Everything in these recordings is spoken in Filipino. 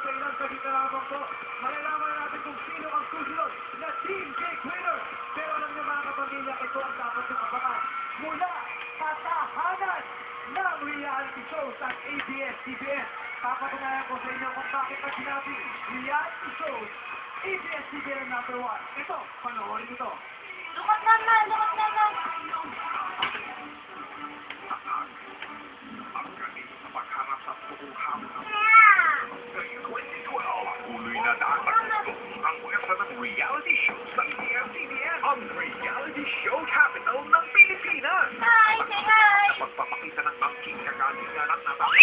sa ilang salita lamang po, malalaman natin kung sino ang susunod na Team Jake winner. Pero alam niyo mga kapamilya, ito ang dapat ng abangan. Mula katahanan ng reality show sa ABS-CBN. Papatunayan ko sa inyo kung bakit ang sinabi reality shows ABS-CBN number 1. Ito, panoorin ito. Lukat naman, lukat naman. Ang galing sa pagharap sa buong hamon. Ngayong 2012, tuloy na dapat ito ang pwersa ng reality show sa ABS-CBN. Ang reality show capital ng Pilipinas. Hi, say hi. Sa pagpapakita ng angking kagalingan at natapos.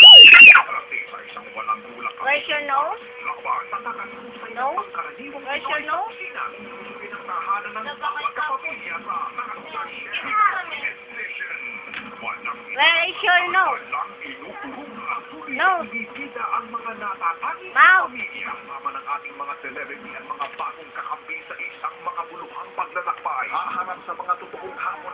Parating sa isang walang gulang Where's your nose? lakbang na nakasusay No? ng pangkaraniwang Where's your Pinoy sa nose? kusina. Susubin ang tahanan ng bawat kapamilya sa Nakasya Edition. Where is your nose? Walang inuurong ang tuloy No. na ibibida ang mga natatanging Mouth. pamilya kasama ng ating mga celebrity at mga bagong kakampi sa isang makabuluhang paglalakbay. Haharap sa mga totoong hamon